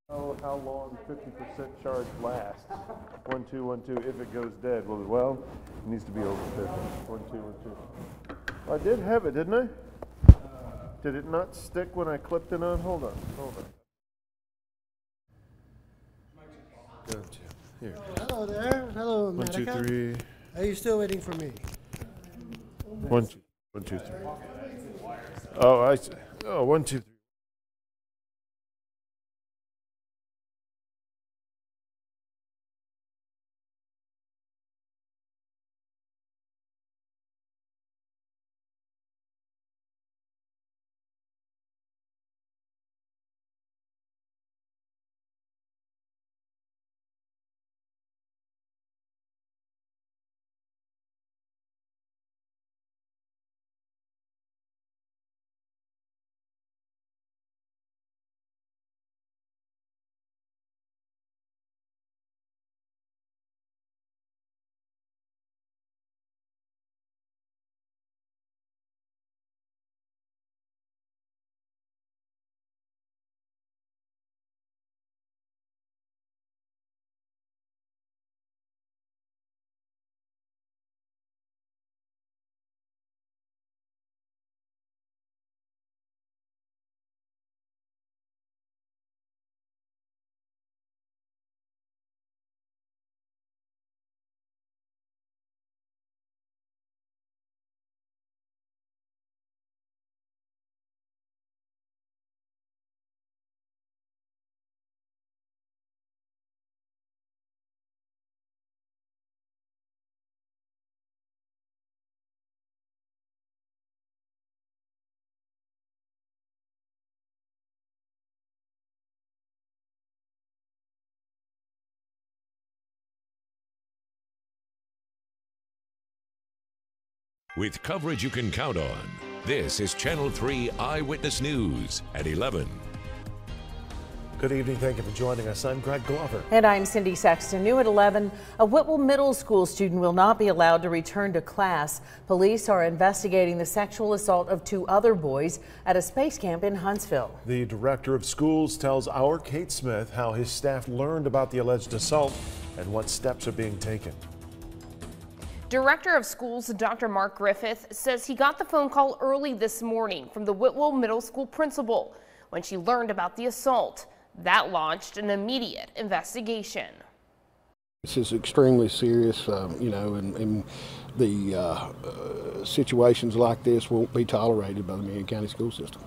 How long 50% charge lasts? 1, 2, 1, 2. If it goes dead, well, it needs to be over 50. 1, 2, 1, 2. I did have it, didn't I? Did it not stick when I clipped it on? Hold on. Go to here. Hello there. Hello, 1, 2, 3. Are you still waiting for me? 1, 2, 1, 2, 3. Oh, I see. Oh, 1, 2, 3. With coverage you can count on, this is Channel 3 Eyewitness News at 11. Good evening. Thank you for joining us. I'm Greg Glover. And I'm Cindy Sexton. New at 11, a Whitwell Middle School student will not be allowed to return to class. Police are investigating the sexual assault of 2 other boys at a space camp in Huntsville. The director of schools tells our Kate Smith how his staff learned about the alleged assault and what steps are being taken. Director of Schools Dr. Mark Griffith says he got the phone call early this morning from the Whitwell Middle School principal when she learned about the assault. That launched an immediate investigation. This is extremely serious, and the situations like this won't be tolerated by the Marion County school system.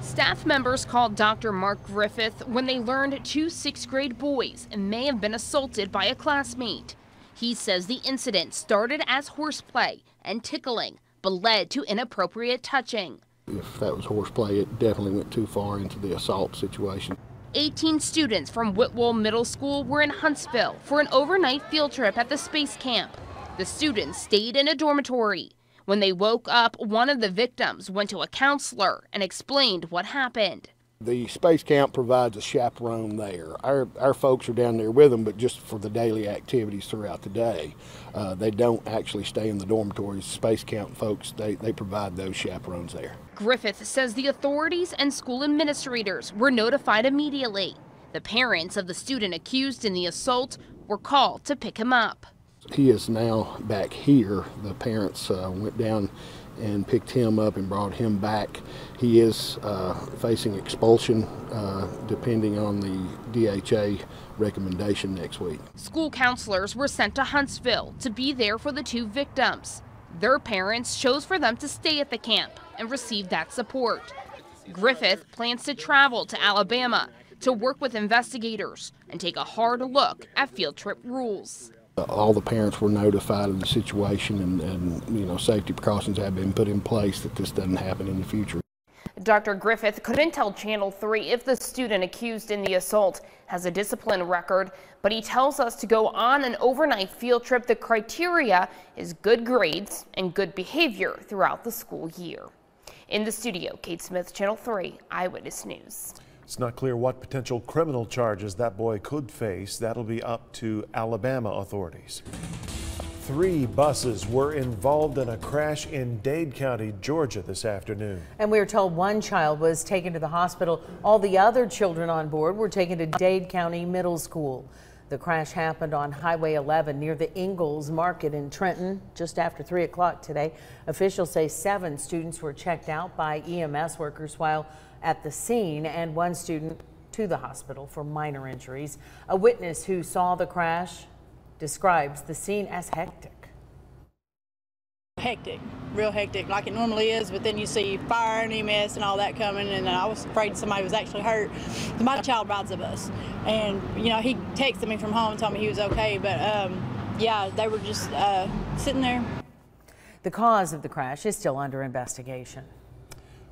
Staff members called Dr. Mark Griffith when they learned 2 6th grade boys may have been assaulted by a classmate. He says the incident started as horseplay and tickling, but led to inappropriate touching. If that was horseplay, it definitely went too far into the assault situation. 18 students from Whitwell Middle School were in Huntsville for an overnight field trip at the space camp. The students stayed in a dormitory. When they woke up, one of the victims went to a counselor and explained what happened. The space camp provides a chaperone there. Our folks are down there with them, but just for the daily activities throughout the day. They don't actually stay in the dormitories. Space camp folks, they provide those chaperones there. Griffith says the authorities and school administrators were notified immediately. The parents of the student accused in the assault were called to pick him up. He is now back here. The parents went down and picked him up and brought him back. He is facing expulsion depending on the DHA recommendation next week. School counselors were sent to Huntsville to be there for the 2 victims. Their parents chose for them to stay at the camp and receive that support. Griffith plans to travel to Alabama to work with investigators and take a hard look at field trip rules. All the parents were notified of the situation and safety precautions have been put in place that this doesn't happen in the future. Dr. Griffith couldn't tell Channel 3 if the student accused in the assault has a discipline record, but he tells us to go on an overnight field trip. The criteria is good grades and good behavior throughout the school year. In the studio, Kate Smith, Channel 3 Eyewitness News. It's not clear what potential criminal charges that boy could face. That'll be up to Alabama authorities. 3 buses were involved in a crash in Dade County, Georgia this afternoon. And we are told one child was taken to the hospital. All the other children on board were taken to Dade County Middle School. The crash happened on Highway 11 near the Ingalls Market in Trenton just after 3 o'clock today. Officials say 7 students were checked out by EMS workers while at the scene and 1 student to the hospital for minor injuries. A witness who saw the crash describes the scene as hectic. Hectic, real hectic, like it normally is, but then you see fire and EMS and all that coming, and I was afraid somebody was actually hurt. My child rides the bus, and you know, he texted me from home and told me he was okay, but yeah, they were just sitting there. The cause of the crash is still under investigation.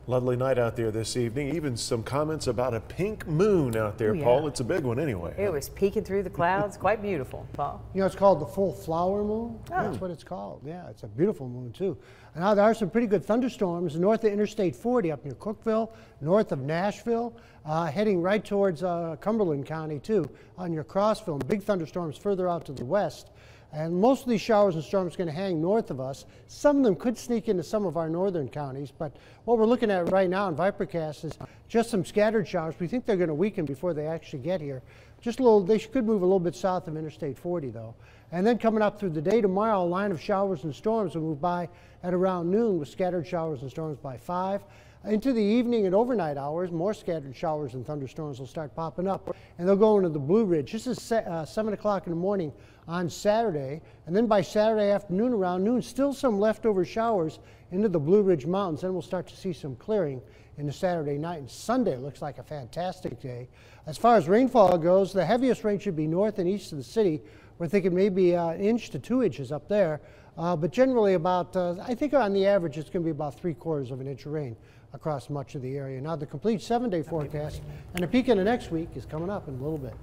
Lovely night out there this evening. Even some comments about a pink moon out there, Paul. It's a big one anyway. It was peeking through the clouds. Quite beautiful, Paul. You know, it's called the full flower moon. That's what it's called. Yeah, it's a beautiful moon, too. And now there are some pretty good thunderstorms north of Interstate 40 up near Cookeville, north of Nashville, heading right towards Cumberland County, too, on your Crossville. And big thunderstorms further out to the west. And most of these showers and storms are going to hang north of us. Some of them could sneak into some of our northern counties, but what we're looking at right now in Vipercast is just some scattered showers. We think they're going to weaken before they actually get here. Just a little, they could move a little bit south of Interstate 40 though. And then coming up through the day tomorrow, a line of showers and storms will move by at around noon with scattered showers and storms by 5. Into the evening and overnight hours, more scattered showers and thunderstorms will start popping up, and they'll go into the Blue Ridge. This is 7 o'clock in the morning on Saturday, and then by Saturday afternoon around noon, still some leftover showers into the Blue Ridge Mountains. Then we'll start to see some clearing into Saturday night, and Sunday looks like a fantastic day. As far as rainfall goes, the heaviest rain should be north and east of the city. We're thinking maybe an inch to 2 inches up there, but generally about, I think on the average, it's going to be about 3/4 of an inch of rain across much of the area. Now the complete 7-day forecast and a peek into next week is coming up in a little bit.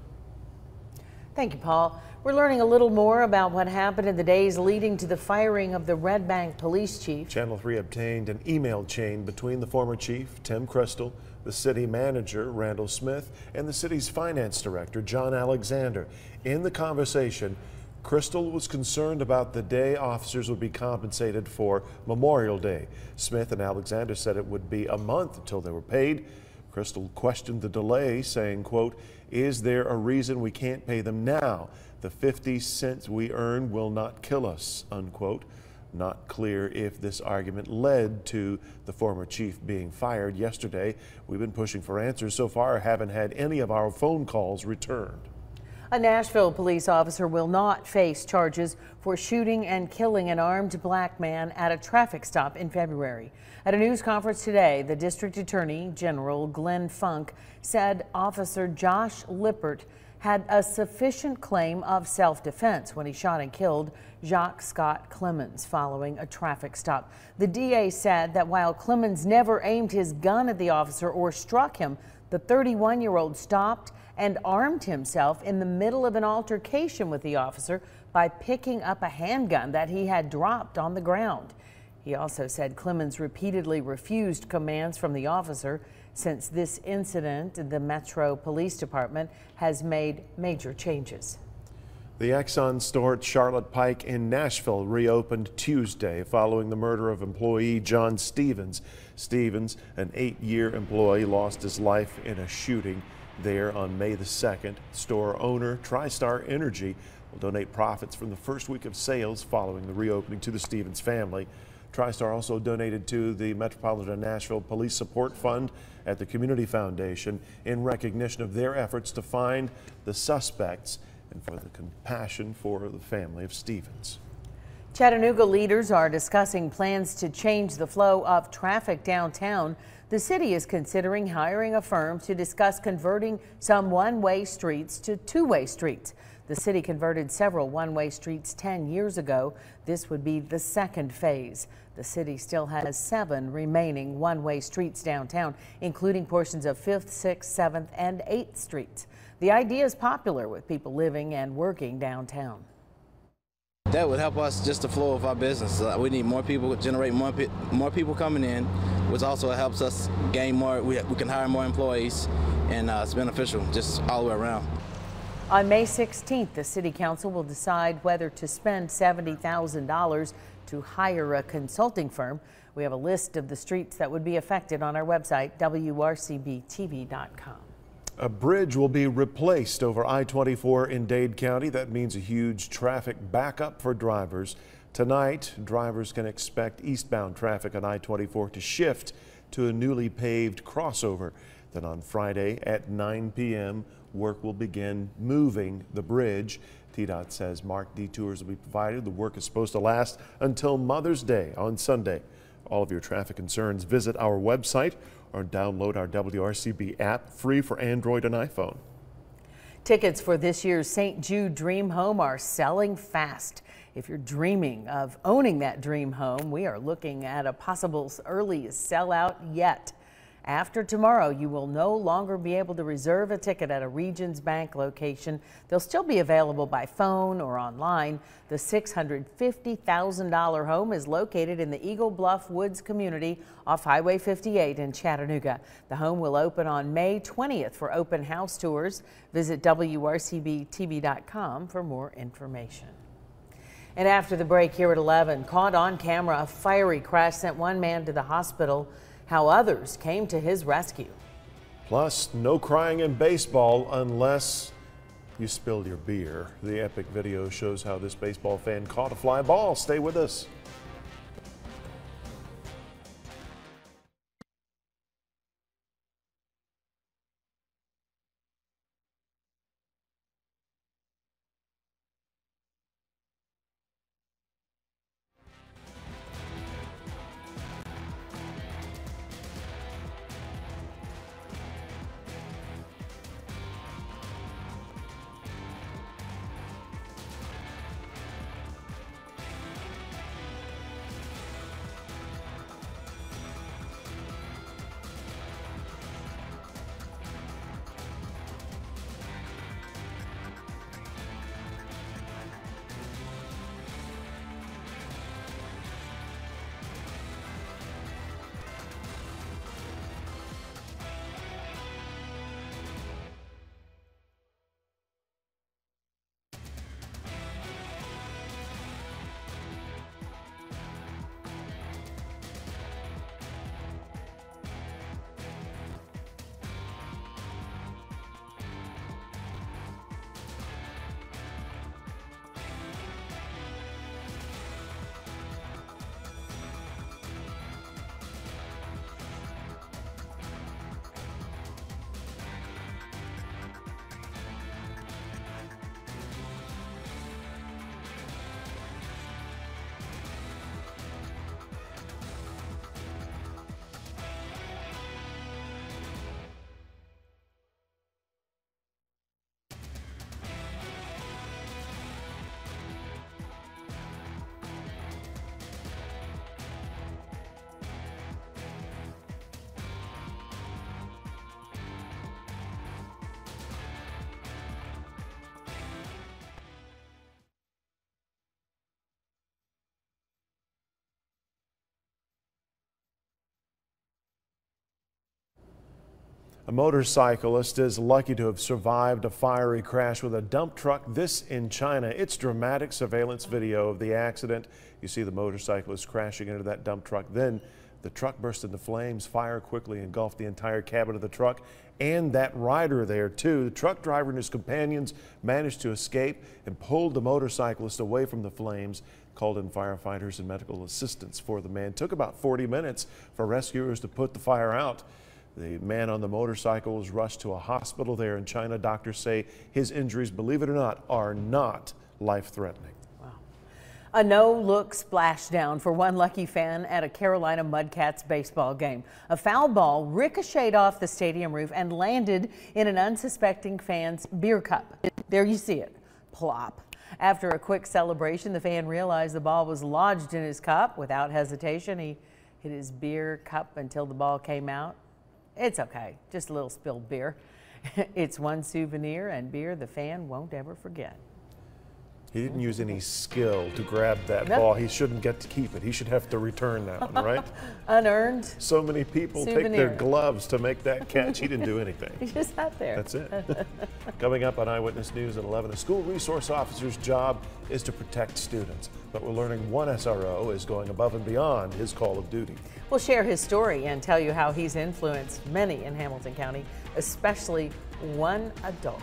Thank you, Paul. We're learning a little more about what happened in the days leading to the firing of the Red Bank police chief. Channel 3 obtained an email chain between the former chief, Tim Crystal, the city manager, Randall Smith, and the city's finance director, John Alexander. In the conversation, Crystal was concerned about the day officers would be compensated for Memorial Day. Smith and Alexander said it would be a month until they were paid. Crystal questioned the delay, saying, quote, "Is there a reason we can't pay them now? The 50 cents we earn will not kill us," unquote. Not clear if this argument led to the former chief being fired yesterday. We've been pushing for answers. So far, haven't had any of our phone calls returned. A Nashville police officer will not face charges for shooting and killing an armed black man at a traffic stop in February. At a news conference today, the District Attorney General Glenn Funk said Officer Josh Lippert had a sufficient claim of self-defense when he shot and killed Jacques Scott Clemens following a traffic stop. The DA said that while Clemens never aimed his gun at the officer or struck him, the 31-year-old stopped and armed himself in the middle of an altercation with the officer by picking up a handgun that he had dropped on the ground. He also said Clemens repeatedly refused commands from the officer. Since this incident, the Metro Police Department has made major changes. The Exxon store at Charlotte Pike in Nashville reopened Tuesday following the murder of employee John Stevens. Stevens, an 8-year employee, lost his life in a shooting there on May the 2nd. Store owner TriStar Energy will donate profits from the first week of sales following the reopening to the Stevens family. TriStar also donated to the Metropolitan Nashville Police Support Fund at the Community Foundation in recognition of their efforts to find the suspects and for the compassion for the family of Stevens. Chattanooga leaders are discussing plans to change the flow of traffic downtown. The city is considering hiring a firm to discuss converting some one-way streets to two-way streets. The city converted several one-way streets 10 years ago. This would be the second phase. The city still has 7 remaining one-way streets downtown, including portions of 5th, 6th, 7th, and 8th Streets. The idea is popular with people living and working downtown. That would help us just the flow of our business. We need more people, generate more people coming in, which also helps us gain more. We can hire more employees, and it's beneficial just all the way around. On May 16th, the City Council will decide whether to spend $70,000 to hire a consulting firm. We have a list of the streets that would be affected on our website, WRCBTV.com. A bridge will be replaced over I-24 in Dade County. That means a huge traffic backup for drivers. Tonight, drivers can expect eastbound traffic on I-24 to shift to a newly paved crossover. Then on Friday at 9 p.m., work will begin moving the bridge. TDOT says marked detours will be provided. The work is supposed to last until Mother's Day on Sunday. All of your traffic concerns, visit our website or download our WRCB app, free for Android and iPhone. Tickets for this year's St. Jude Dream Home are selling fast. If you're dreaming of owning that dream home, we are looking at a possible earliest sellout yet. After tomorrow, you will no longer be able to reserve a ticket at a Regions Bank location. They'll still be available by phone or online. The $650,000 home is located in the Eagle Bluff Woods community off Highway 58 in Chattanooga. The home will open on May 20th for open house tours. Visit WRCBTV.com for more information. And after the break here at 11, caught on camera, a fiery crash sent one man to the hospital. How others came to his rescue. Plus, no crying in baseball unless you spilled your beer. The epic video shows how this baseball fan caught a fly ball. Stay with us. A motorcyclist is lucky to have survived a fiery crash with a dump truck. This in China. It's dramatic surveillance video of the accident. You see the motorcyclist crashing into that dump truck. Then the truck burst into flames. Fire quickly engulfed the entire cabin of the truck and that rider there too. The truck driver and his companions managed to escape and pulled the motorcyclist away from the flames. Called in firefighters and medical assistance for the man. Took about 40 minutes for rescuers to put the fire out. The man on the motorcycle was rushed to a hospital there in China. Doctors say his injuries, believe it or not, are not life-threatening. Wow. A no-look splashdown for one lucky fan at a Carolina Mudcats baseball game. A foul ball ricocheted off the stadium roof and landed in an unsuspecting fan's beer cup. There you see it. Plop. After a quick celebration, the fan realized the ball was lodged in his cup. Without hesitation, he hit his beer cup until the ball came out. It's okay, just a little spilled beer. It's one souvenir and beer the fan won't ever forget. He didn't use any skill to grab that ball. He shouldn't get to keep it. He should have to return that one, right? Unearned. So many people take their gloves to make that catch. He didn't do anything. He just sat there. That's it. Coming up on Eyewitness News at 11, a school resource officer's job is to protect students. But we're learning one SRO is going above and beyond his call of duty. We'll share his story and tell you how he's influenced many in Hamilton County, especially one adult.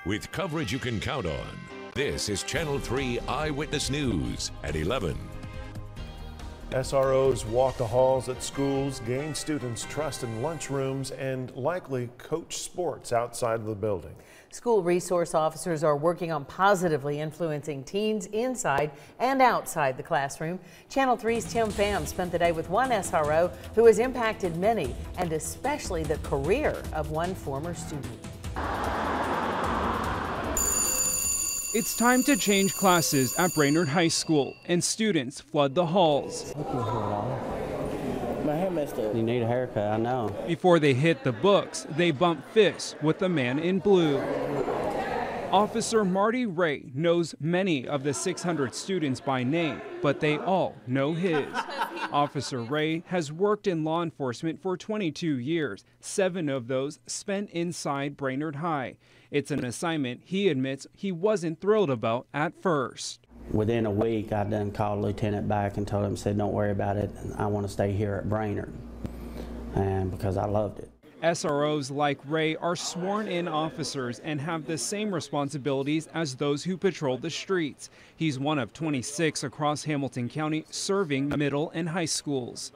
With coverage you can count on, this is Channel 3 Eyewitness News at 11. SROs walk the halls at schools, gain students' trust in lunchrooms, and likely coach sports outside of the building. School resource officers are working on positively influencing teens inside and outside the classroom. Channel 3's Tim Pham spent the day with one SRO who has impacted many, and especially the career of one former student. It's time to change classes at Brainerd High School, and students flood the halls. My hair messed up. You need a haircut, I know. Before they hit the books, they bump fists with the man in blue. Officer Marty Ray knows many of the 600 students by name, but they all know his. Officer Ray has worked in law enforcement for 22 years, 7 of those spent inside Brainerd High. It's an assignment he admits he wasn't thrilled about at first. Within a week, I done called Lieutenant back and told him, said, don't worry about it. I want to stay here at Brainerd, and because I loved it. SROs like Ray are sworn-in officers and have the same responsibilities as those who patrol the streets. He's one of 26 across Hamilton County serving middle and high schools.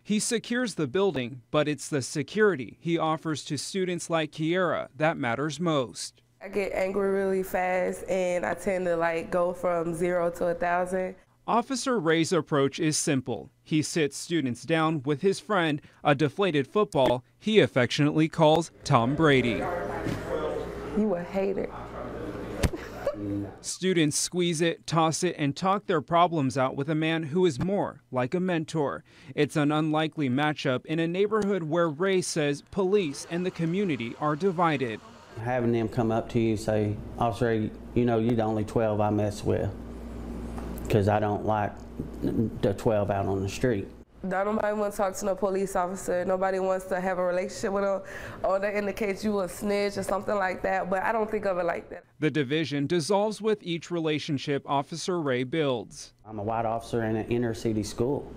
He secures the building, but it's the security he offers to students like Kiera that matters most. I get angry really fast, and I tend to go from 0 to 1,000. Officer Ray's approach is simple. He sits students down with his friend, a deflated football he affectionately calls Tom Brady. You a hater. Students squeeze it, toss it, and talk their problems out with a man who is more like a mentor. It's an unlikely matchup in a neighborhood where Ray says police and the community are divided. Having them come up to you and say, Officer, you know you're the only 12 I mess with, because I don't like the 12 out on the street. Nobody wants to talk to no police officer. Nobody wants to have a relationship with them, or that indicates you a snitch or something like that, but I don't think of it like that. The division dissolves with each relationship Officer Ray builds. I'm a white officer in an inner city school,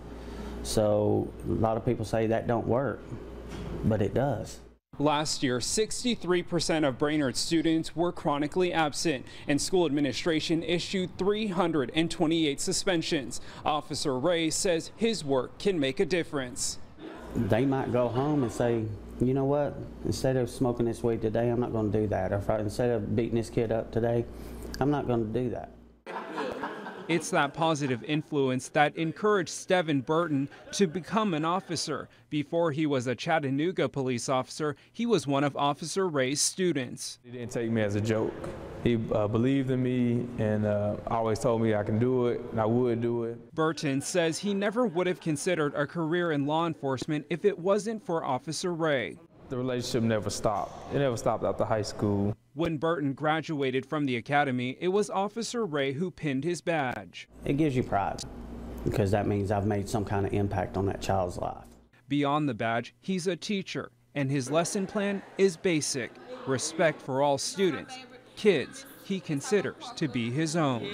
So a lot of people say that don't work, but it does. Last year, 63% of Brainerd students were chronically absent, and school administration issued 328 suspensions. Officer Ray says his work can make a difference. They might go home and say, you know what, instead of smoking this weed today, I'm not going to do that. Or instead of beating this kid up today, I'm not going to do that. It's that positive influence that encouraged Steven Burton to become an officer. Before he was a Chattanooga police officer, he was one of Officer Ray's students. He didn't take me as a joke. He believed in me and always told me I can do it and I would do it. Burton says he never would have considered a career in law enforcement if it wasn't for Officer Ray. The relationship never stopped. It never stopped after high school. When Burton graduated from the academy, it was Officer Ray who pinned his badge. It gives you pride because that means I've made some kind of impact on that child's life. Beyond the badge, he's a teacher, and his lesson plan is basic: respect for all students, kids he considers to be his own.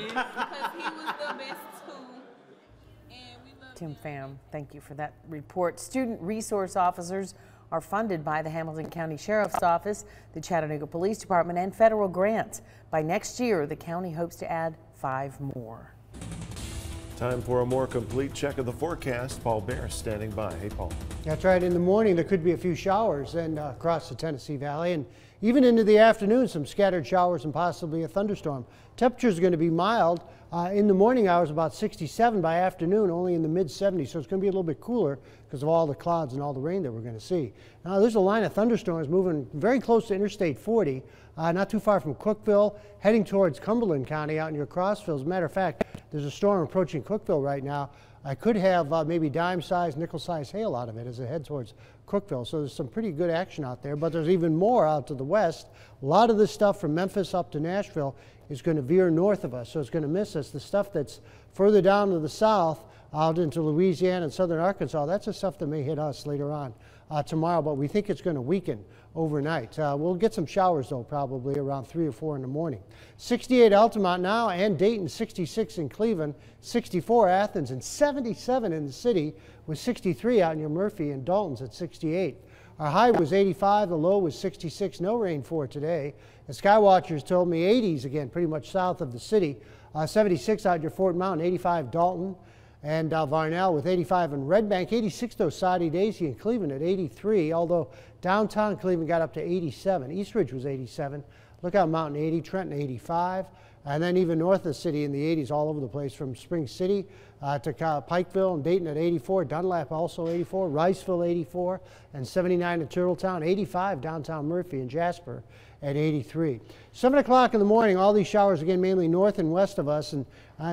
Tim Pham, thank you for that report. Student resource officers are funded by the Hamilton County Sheriff's Office, the Chattanooga Police Department, and federal grants. By next year, the county hopes to add 5 more. Time for a more complete check of the forecast. Paul Bear standing by. Hey, Paul. That's right. In the morning, there could be a few showers and across the Tennessee Valley, and even into the afternoon, some scattered showers and possibly a thunderstorm. Temperatures are going to be mild. In the morning hours, about 67. By afternoon, only in the mid-70s. So it's going to be a little bit cooler because of all the clouds and all the rain that we're going to see. Now, there's a line of thunderstorms moving very close to Interstate 40, not too far from Cookeville, heading towards Cumberland County out near Crossville. As a matter of fact, there's a storm approaching Cookeville right now. I could have maybe dime-sized, nickel-sized hail out of it as it heads towards Cookeville. So there's some pretty good action out there, but there's even more out to the west. A lot of this stuff from Memphis up to Nashville is going to veer north of us, so it's going to miss us. The stuff that's further down to the south, out into Louisiana and southern Arkansas, that's the stuff that may hit us later on tomorrow, but we think it's going to weaken overnight. We'll get some showers, though, probably around 3 or 4 in the morning. 68 Altamont now, and Dayton, 66 in Cleveland, 64 Athens, and 77 in the city, with 63 out near Murphy, and Dalton's at 68. Our high was 85, the low was 66. No rain for today. The Skywatchers told me 80s again, pretty much south of the city. 76 out near Fort Mountain, 85 Dalton and Varnell with 85 in Red Bank. 86 though Soddy Daisy in Cleveland at 83, although downtown Cleveland got up to 87. Eastridge was 87. Lookout Mountain 80, Trenton 85. And then even north of the city in the 80s all over the place, from Spring City to Pikeville and Dayton at 84, Dunlap also 84, Riceville 84, and 79 at Turtletown, 85 downtown Murphy and Jasper at 83. 7 o'clock in the morning, all these showers again mainly north and west of us, and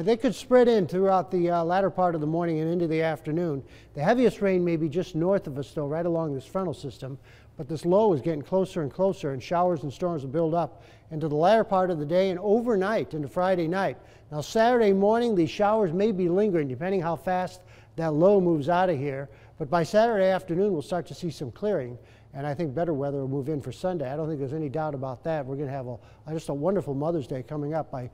they could spread in throughout the latter part of the morning and into the afternoon. The heaviest rain may be just north of us though, right along this frontal system, but this low is getting closer and closer, and showers and storms will build up into the latter part of the day and overnight into Friday night. Now Saturday morning, these showers may be lingering depending how fast that low moves out of here, but by Saturday afternoon we'll start to see some clearing, and I think better weather will move in for Sunday. I don't think there's any doubt about that. We're going to have just a wonderful Mother's Day coming up. By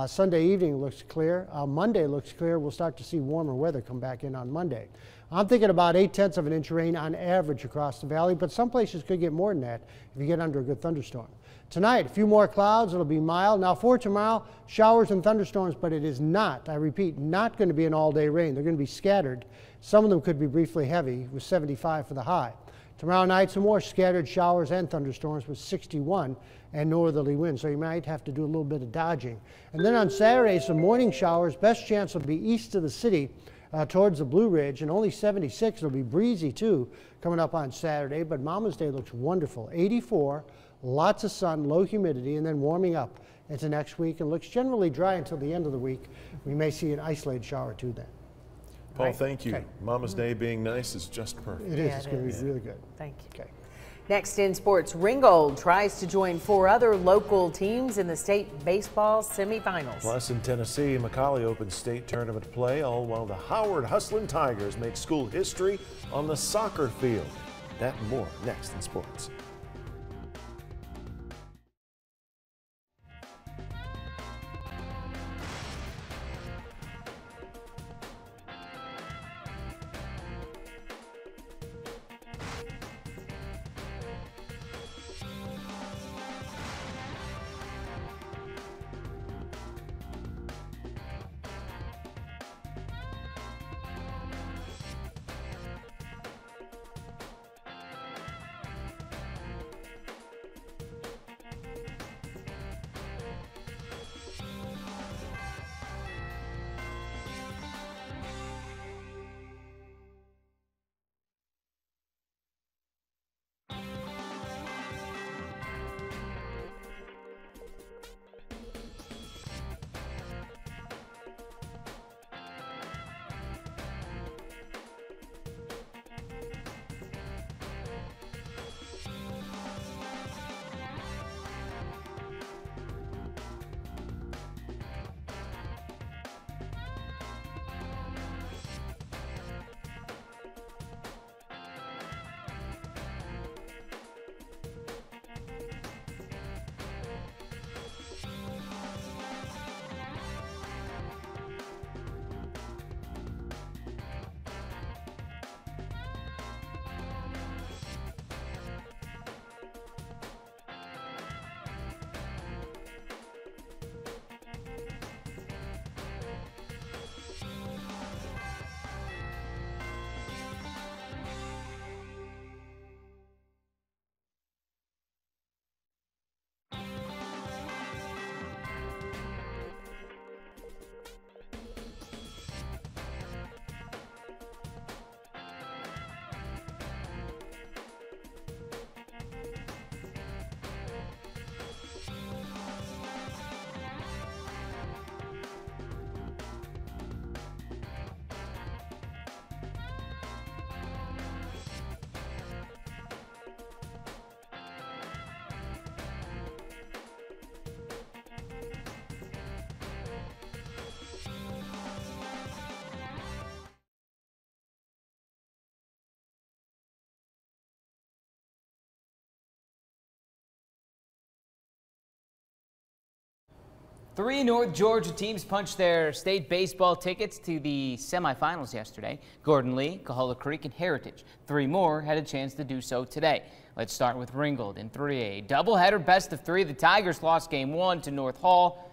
Sunday evening looks clear. Monday looks clear. We'll start to see warmer weather come back in on Monday. I'm thinking about 0.8 of an inch of rain on average across the valley, but some places could get more than that if you get under a good thunderstorm. Tonight, a few more clouds. It'll be mild. Now for tomorrow, showers and thunderstorms, but it is not, I repeat, not going to be an all-day rain. They're going to be scattered. Some of them could be briefly heavy with 75 for the high. Tomorrow night, some more scattered showers and thunderstorms with 61 and northerly winds, so you might have to do a little bit of dodging. And then on Saturday, some morning showers. Best chance will be east of the city towards the Blue Ridge, and only 76. It'll be breezy too coming up on Saturday, but Mama's Day looks wonderful. 84, lots of sun, low humidity, and then warming up into next week, and looks generally dry until the end of the week. We may see an isolated shower too then. Paul, thank you. Okay. Mama's Day being nice is just perfect. It is. Yeah, it's going to be really good. Thank you. Okay. Next in sports, Ringgold tries to join 4 other local teams in the state baseball semifinals. Plus in Tennessee, McCallie opens state tournament play, all while the Howard Hustlin' Tigers make school history on the soccer field. That and more next in sports. 3 North Georgia teams punched their state baseball tickets to the semifinals yesterday. Gordon Lee, Coahulla Creek, and Heritage. 3 more had a chance to do so today. Let's start with Ringgold in 3A. Doubleheader best of 3. The Tigers lost game 1 to North Hall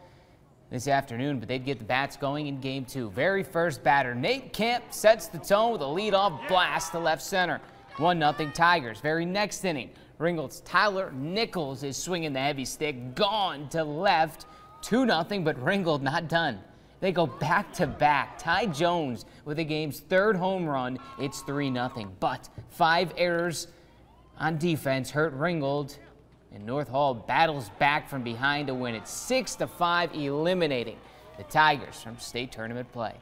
this afternoon, but they'd get the bats going in game 2. Very first batter, Nate Camp, sets the tone with a leadoff blast to left center. 1-0 Tigers. Very next inning, Ringgold's Tyler Nichols is swinging the heavy stick, gone to left. 2-0, but Ringgold not done. They go back-to-back. Ty Jones with the game's 3rd home run. It's 3-0, but 5 errors on defense hurt Ringgold, and North Hall battles back from behind to win it 6-5, eliminating the Tigers from state tournament play.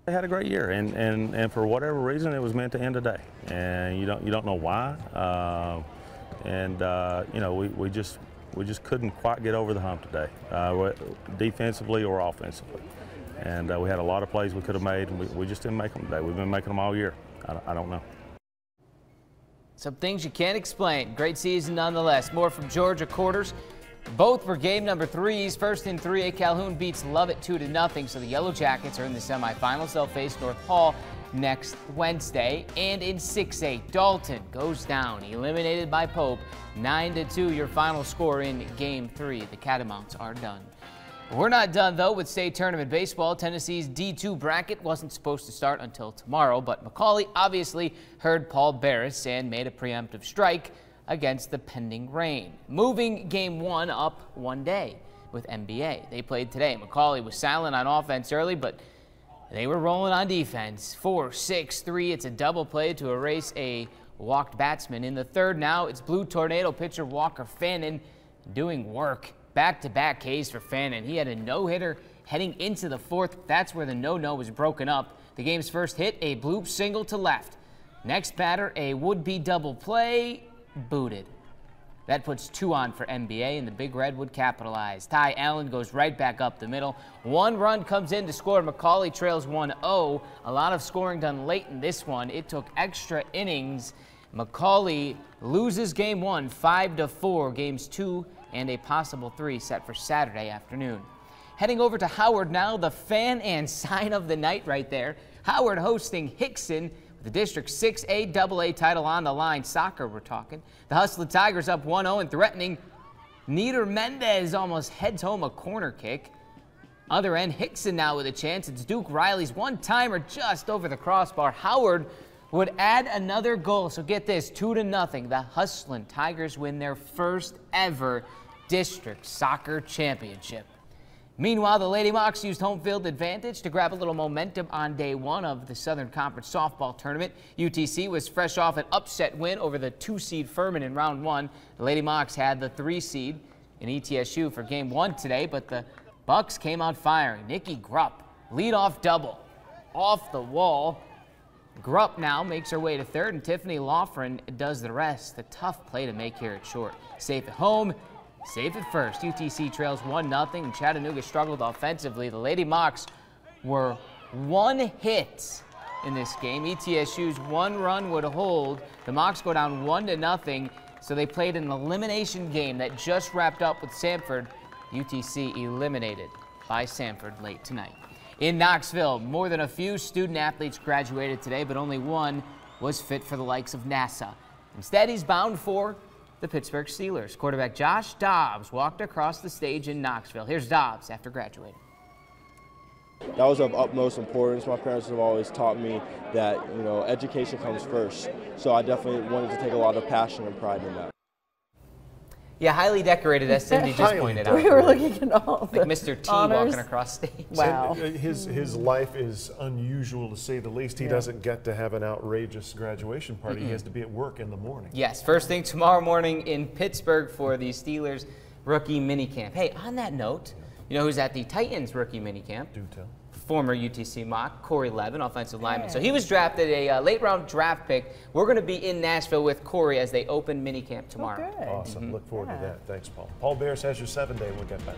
They had a great year, and for whatever reason, it was meant to end today, and you don't know why, you know, we just couldn't quite get over the hump today, defensively or offensively, and we had a lot of plays we could have made, and we just didn't make them today. We've been making them all year. I don't know. Some things you can't explain. Great season nonetheless. More from Georgia quarters. Both were game number 3s. First in 3A, Calhoun beats Lovett 2-0, so the Yellow Jackets are in the semifinals. They'll face North Hall next Wednesday. And in 6A, Dalton goes down, eliminated by Pope. 9-2, your final score in game 3. The Catamounts are done. We're not done, though, with state tournament baseball. Tennessee's D2 bracket wasn't supposed to start until tomorrow, but McCallie obviously heard Paul Barris and made a preemptive strike against the pending rain, moving game 1 up 1 day with NBA. They played today. McCallie was silent on offense early, but they were rolling on defense. 4-6-3. It's a double play to erase a walked batsman. In the 3rd now, it's Blue Tornado pitcher Walker Fannin doing work. Back-to-back Ks for Fannin. He had a no-hitter heading into the 4th. That's where the no-no was broken up. The game's first hit, a bloop single to left. Next batter, a would-be double play, booted. That puts 2 on for NBA, and the Big Red would capitalize. Ty Allen goes right back up the middle. 1 run comes in to score. McCallie trails 1-0. A lot of scoring done late in this one. It took extra innings. McCallie loses game 1, 5-4. Games 2 and a possible 3 set for Saturday afternoon. Heading over to Howard now, the fan and sign of the night right there. Howard hosting Hickson with the District 6A AA title on the line. Soccer we're talking. The Hustler Tigers up 1-0 and threatening. Nieder Mendez almost heads home a corner kick. Other end, Hickson now with a chance. It's Duke Riley's one-timer just over the crossbar. Howard would add another goal. So get this, 2-0. The Hustlin' Tigers win their first ever district soccer championship. Meanwhile, the Lady Mocs used home field advantage to grab a little momentum on day 1 of the Southern Conference softball tournament. UTC was fresh off an upset win over the 2-seed Furman in round 1. The Lady Mocs had the 3-seed in ETSU for game 1 today, but the Bucks came out firing. Nikki Grupp, leadoff double, off the wall. Grupp now makes her way to 3rd, and Tiffany Loughran does the rest. The tough play to make here at short. Safe at home, safe at first. UTC trails 1-0, and Chattanooga struggled offensively. The Lady Mocs were 1 hit in this game. ETSU's 1 run would hold. The Mocs go down 1-0, so they played an elimination game that just wrapped up with Samford. UTC eliminated by Samford late tonight. In Knoxville, more than a few student athletes graduated today, but only 1 was fit for the likes of NASA. Instead, he's bound for the Pittsburgh Steelers. Quarterback Josh Dobbs walked across the stage in Knoxville. Here's Dobbs after graduating. That was of utmost importance. My parents have always taught me that, you know, education comes first. So I definitely wanted to take a lot of passion and pride in that. Yeah, highly decorated, as Cindy just pointed out. We were looking at all like Mr. T honors. walking across stage. Wow. His life is unusual, to say the least. He doesn't get to have an outrageous graduation party. He has to be at work in the morning. Yes, first thing tomorrow morning in Pittsburgh for the Steelers rookie minicamp. Hey, on that note, you know who's at the Titans rookie minicamp? Do tell. Former UTC Mock, Corey Levin, offensive lineman. So he was drafted a late-round draft pick. We're going to be in Nashville with Corey as they open minicamp tomorrow. Oh, good. Awesome. Look forward to that. Thanks, Paul. Paul Barris has your 7-day. We'll get back.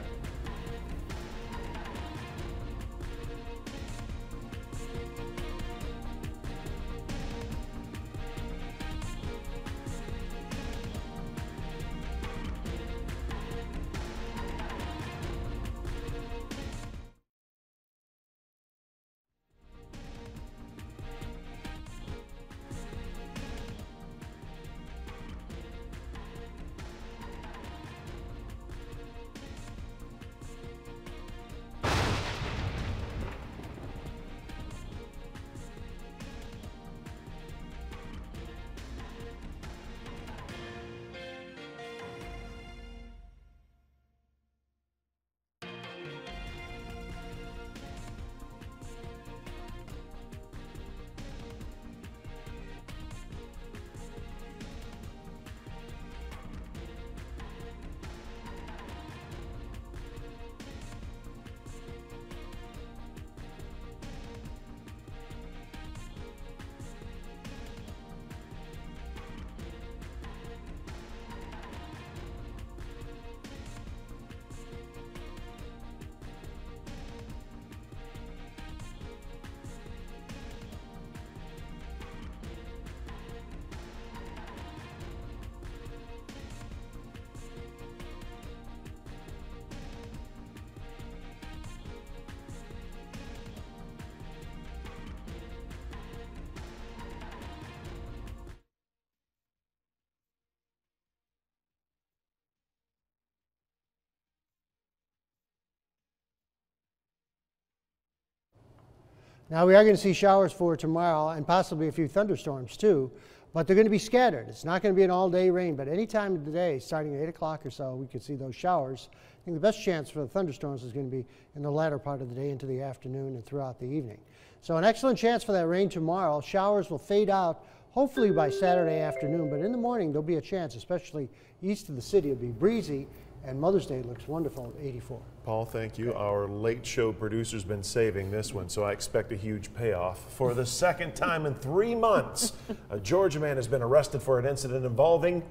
Now, we are going to see showers for tomorrow and possibly a few thunderstorms too, but they're going to be scattered. It's not going to be an all-day rain, but any time of the day, starting at 8 o'clock or so, we could see those showers. I think the best chance for the thunderstorms is going to be in the latter part of the day into the afternoon and throughout the evening. So an excellent chance for that rain tomorrow. Showers will fade out hopefully by Saturday afternoon, but in the morning there'll be a chance, especially east of the city. It'll be breezy, and Mother's Day looks wonderful at 84. Paul, thank you. Our late show producer's been saving this one, so I expect a huge payoff. For the second time in 3 months, a Georgia man has been arrested for an incident involving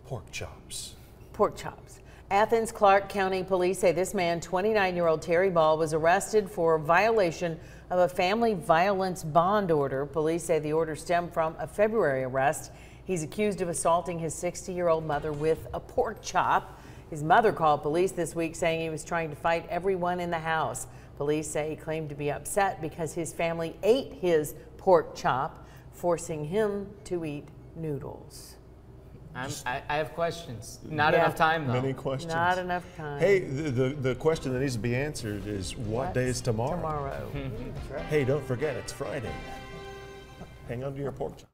pork chops. Pork chops. Athens Clarke County Police say this man, 29-year-old Terry Ball, was arrested for violation of a family violence bond order. Police say the order stemmed from a February arrest. He's accused of assaulting his 60-year-old mother with a pork chop. His mother called police this week saying he was trying to fight everyone in the house. Police say he claimed to be upset because his family ate his pork chop, forcing him to eat noodles. I have questions. Not enough time, though. Many questions. Not enough time. Hey, the question that needs to be answered is what day is tomorrow? Tomorrow. That's right. Hey, don't forget, it's Friday. Hang on to your pork chop.